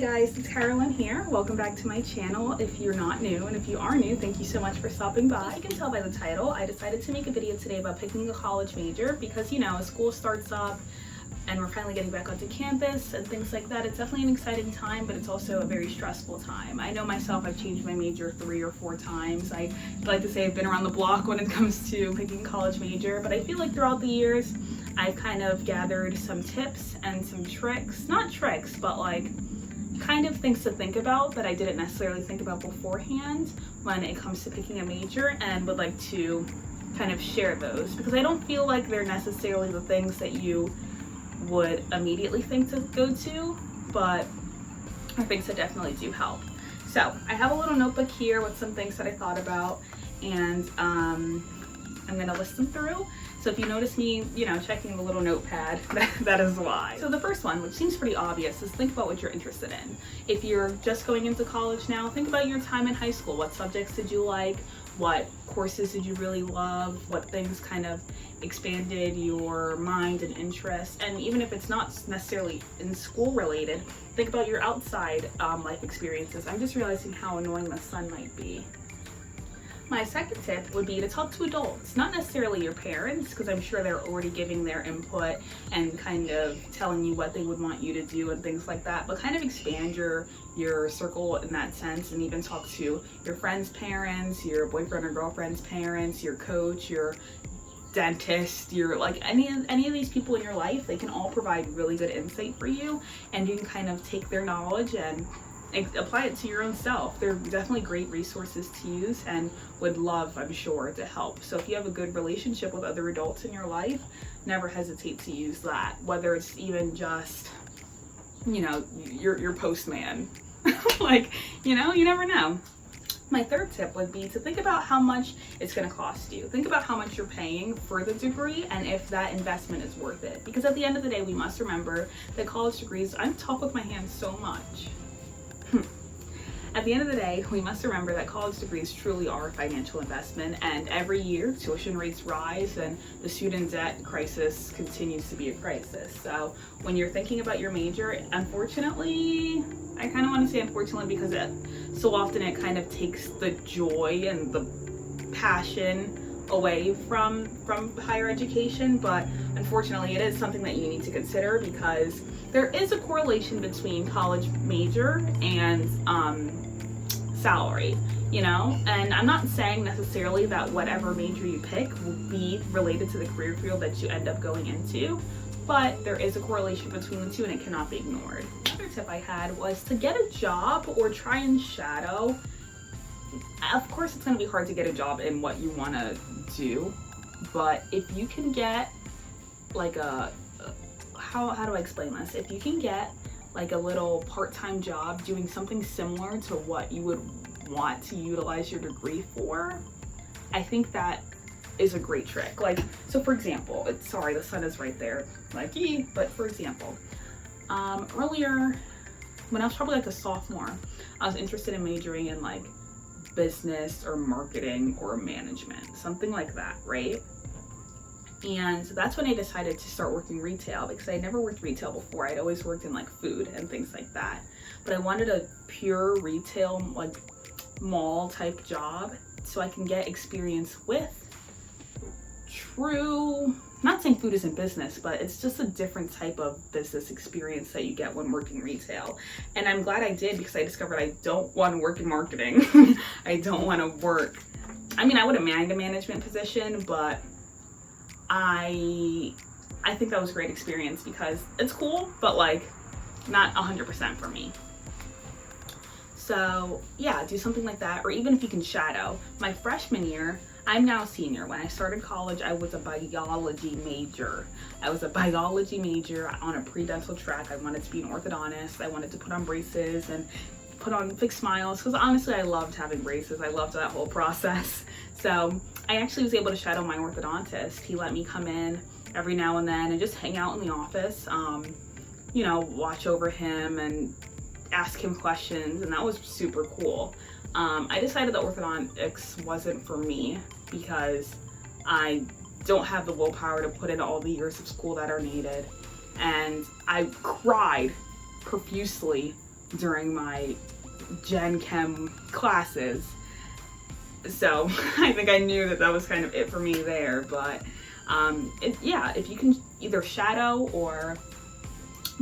Hey guys, it's Carolyn here. Welcome back to my channel if you're not new, and if you are new, thank you so much for stopping by. As you can tell by the title, I decided to make a video today about picking a college major because, you know, as school starts up and we're finally getting back onto campus and things like that, it's definitely an exciting time, but it's also a very stressful time. I know myself, I've changed my major 3 or 4 times. I like to say I've been around the block when it comes to picking a college major, but I feel like throughout the years, I've kind of gathered some tips and some tricks, not tricks, but like kind of things to think about that I didn't necessarily think about beforehand when it comes to picking a major, and would like to kind of share those because I don't feel like they're necessarily the things that you would immediately think to go to, but are things that definitely do help. So I have a little notebook here with some things that I thought about, and I'm gonna list them through. So if you notice me, you know, checking the little notepad, that is why. So the first one, which seems pretty obvious, is think about what you're interested in. If you're just going into college now, think about your time in high school. What subjects did you like? What courses did you really love? What things kind of expanded your mind and interest? And even if it's not necessarily in school related, think about your outside life experiences. I'm just realizing how annoying the sun might be. My second tip would be to talk to adults, not necessarily your parents, because I'm sure they're already giving their input and kind of telling you what they would want you to do and things like that, but kind of expand your circle in that sense, and even talk to your friends' parents, your boyfriend or girlfriend's parents, your coach, your dentist, your like any of these people in your life. They can all provide really good insight for you, and you can kind of take their knowledge and apply it to your own self. They're definitely great resources to use and would love, I'm sure, to help. So if you have a good relationship with other adults in your life, never hesitate to use that, whether it's even just, you know, your postman. Like, you know, you never know. My third tip would be to think about how much it's going to cost you. Think about how much you're paying for the degree and if that investment is worth it. Because at the end of the day, we must remember that college degrees, I talk with my hands so much. At the end of the day, we must remember that college degrees truly are a financial investment, and every year tuition rates rise and the student debt crisis continues to be a crisis. So when you're thinking about your major, unfortunately, I kind of want to say unfortunately because so often it kind of takes the joy and the passion away from higher education, but unfortunately it is something that you need to consider because there is a correlation between college major and salary, you know, and I'm not saying necessarily that whatever major you pick will be related to the career field that you end up going into, but there is a correlation between the two and it cannot be ignored. Another tip I had was to get a job or try and shadow. Of course, it's going to be hard to get a job in what you want to do, but if you can get like how do I explain this? If you can get like a little part-time job doing something similar to what you would want to utilize your degree for, I think that is a great trick. Like, so for example, sorry, the sun is right there, like, but for example, earlier when I was probably like a sophomore, I was interested in majoring in like business or marketing or management, something like that, right? And that's when I decided to start working retail because I had never worked retail before. I'd always worked in like food and things like that. But I wanted a pure retail, like mall type job so I can get experience with true, not saying food isn't business, but it's just a different type of business experience that you get when working retail. And I'm glad I did because I discovered I don't want to work in marketing. I don't want to work, I mean, I wouldn't mind a management position, but I think that was a great experience because it's cool, but like not 100% for me. So yeah, do something like that, or even if you can shadow. My freshman year, I'm now a senior. When I started college, I was a biology major. I was a biology major on a pre-dental track. I wanted to be an orthodontist. I wanted to put on braces and put on fake smiles because honestly I loved having braces. I loved that whole process. So I actually was able to shadow my orthodontist. He let me come in every now and then and just hang out in the office, you know, watch over him and ask him questions, and that was super cool. I decided that orthodontics wasn't for me because I don't have the willpower to put in all the years of school that are needed, and I cried profusely during my Gen Chem classes. So I think I knew that that was kind of it for me there. But yeah, if you can either shadow or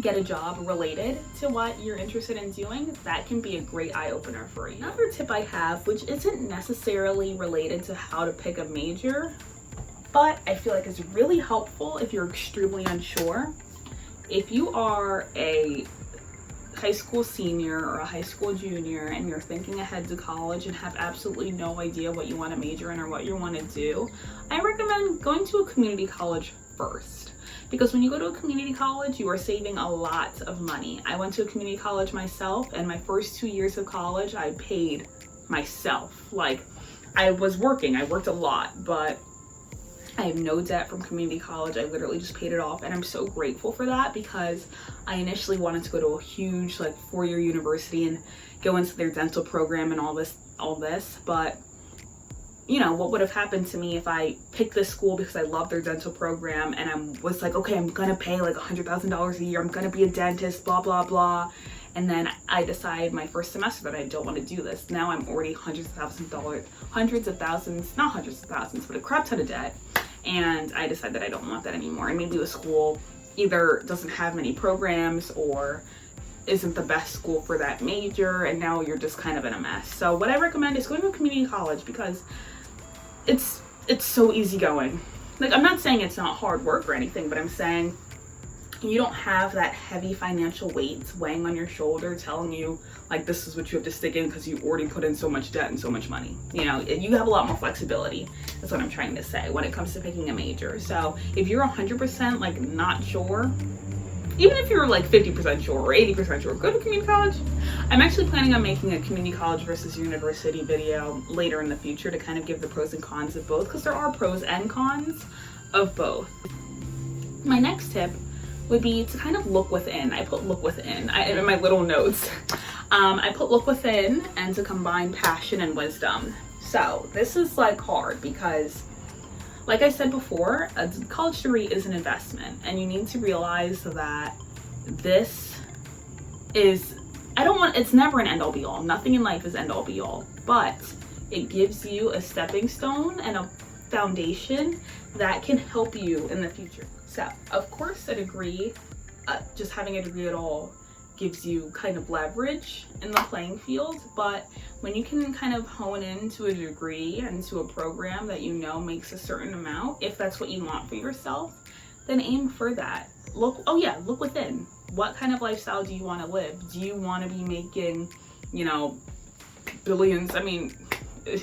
get a job related to what you're interested in doing, that can be a great eye-opener for you. Another tip I have, which isn't necessarily related to how to pick a major, but I feel like is really helpful if you're extremely unsure. If you are a high school senior or a high school junior and you're thinking ahead to college and have absolutely no idea what you want to major in or what you want to do, I recommend going to a community college first. Because when you go to a community college, you are saving a lot of money. I went to a community college myself, and my first 2 years of college, I paid myself. Like, I was working, I worked a lot, but I have no debt from community college. I literally just paid it off, and I'm so grateful for that, because I initially wanted to go to a huge, like, 4-year university and go into their dental program and all this, but you know, what would have happened to me if I picked this school because I love their dental program and I was like, okay, I'm gonna pay like $100,000 a year, I'm gonna be a dentist, blah, blah, blah. And then I decide my first semester that I don't want to do this. Now I'm already hundreds of thousands, not hundreds of thousands, but a crap ton of debt. And I decide that I don't want that anymore. And maybe the school either doesn't have many programs or isn't the best school for that major, and now you're just kind of in a mess. So what I recommend is going to a community college, because it's so easygoing. Like, I'm not saying it's not hard work or anything, but I'm saying you don't have that heavy financial weight weighing on your shoulder telling you like this is what you have to stick in because you already put in so much debt and so much money. You know, you have a lot more flexibility. That's what I'm trying to say when it comes to picking a major. So if you're 100% like not sure, even if you're like 50% sure or 80% sure, go to community college. I'm actually planning on making a community college versus university video later in the future to kind of give the pros and cons of both, because there are pros and cons of both. My next tip would be to kind of look within. I put look within in my little notes. I put look within and to combine passion and wisdom. So this is like hard because, like I said before, a college degree is an investment, and you need to realize that this is, it's never an end all be all. Nothing in life is end all be all, but it gives you a stepping stone and a foundation that can help you in the future. So, of course, a degree, just having a degree at all, gives you kind of leverage in the playing field, but when you can kind of hone into a degree and to a program that you know makes a certain amount, if that's what you want for yourself, then aim for that. Look within. What kind of lifestyle do you want to live? Do you want to be making, you know, billions? I mean,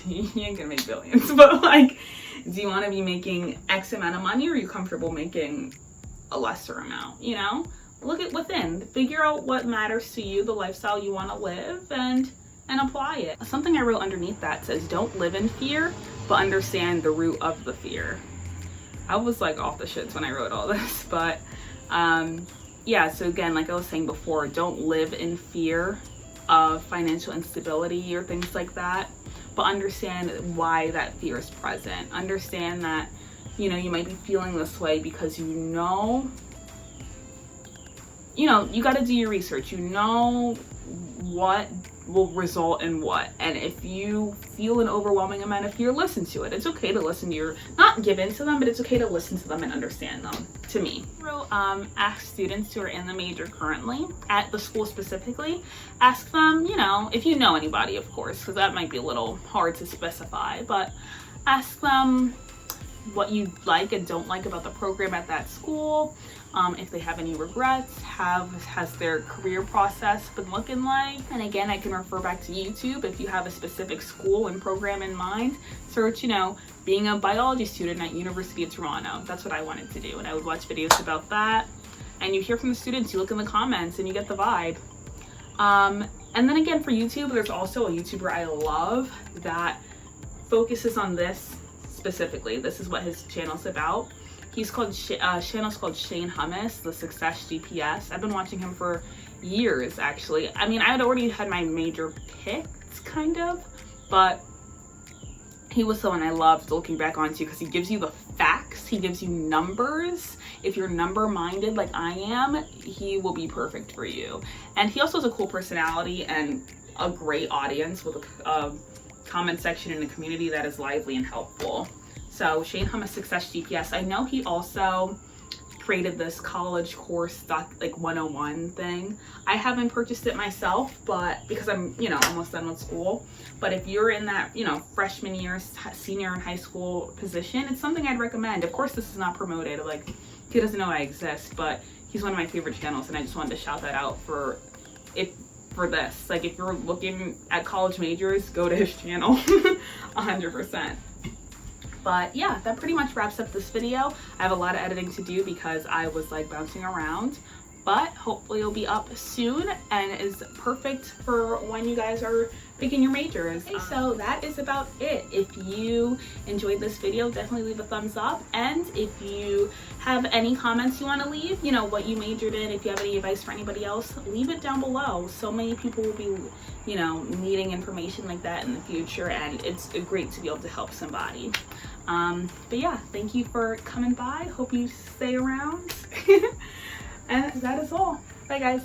you ain't gonna make billions, but like, do you want to be making X amount of money, or are you comfortable making a lesser amount, you know? Look at within, figure out what matters to you, the lifestyle you want to live, and apply it. Something I wrote underneath that says, don't live in fear, but understand the root of the fear. I was like off the shits when I wrote all this, but yeah, so again, like I was saying before, don't live in fear of financial instability or things like that, but understand why that fear is present. Understand that, you know, you might be feeling this way because you got to do your research. You know what will result in what, and if you feel an overwhelming amount of fear, listen to it. It's okay to listen to not give in to them, but it's okay to listen to them and understand them. To me, ask students who are in the major currently at the school specifically, ask them, you know, if you know anybody, of course, because that might be a little hard to specify, but ask them what you like and don't like about the program at that school. If they have any regrets, has their career process been looking like? And again, I can refer back to YouTube if you have a specific school and program in mind. Search, you know, being a biology student at University of Toronto. That's what I wanted to do, and I would watch videos about that. And you hear from the students, you look in the comments, and you get the vibe. And then again, for YouTube, there's also a YouTuber I love that focuses on this specifically. This is what his channel's about. He's called, channel's called Shane Hummus, the Success GPS. I've been watching him for years, actually. I mean, I had already had my major picked, kind of, but he was someone I loved looking back onto because he gives you the facts, he gives you numbers. If you're number minded like I am, he will be perfect for you. And he also has a cool personality and a great audience with a comment section in a community that is lively and helpful. So Shane Hummus Success GPS. I know he also created this college course like 101 thing. I haven't purchased it myself, but because I'm, you know, almost done with school. But if you're in that, you know, freshman year, senior in high school position, it's something I'd recommend. Of course, this is not promoted. Like, he doesn't know I exist, but he's one of my favorite channels, and I just wanted to shout that out for this. Like, if you're looking at college majors, go to his channel. 100%. But yeah, that pretty much wraps up this video. I have a lot of editing to do because I was like bouncing around, but hopefully it'll be up soon and is perfect for when you guys are picking your majors. Okay, so that is about it. If you enjoyed this video, definitely leave a thumbs up. And if you have any comments you want to leave, you know, what you majored in, if you have any advice for anybody else, leave it down below. So many people will be, you know, needing information like that in the future, and it's great to be able to help somebody. But yeah, thank you for coming by. Hope you stay around. And that is all. Bye guys.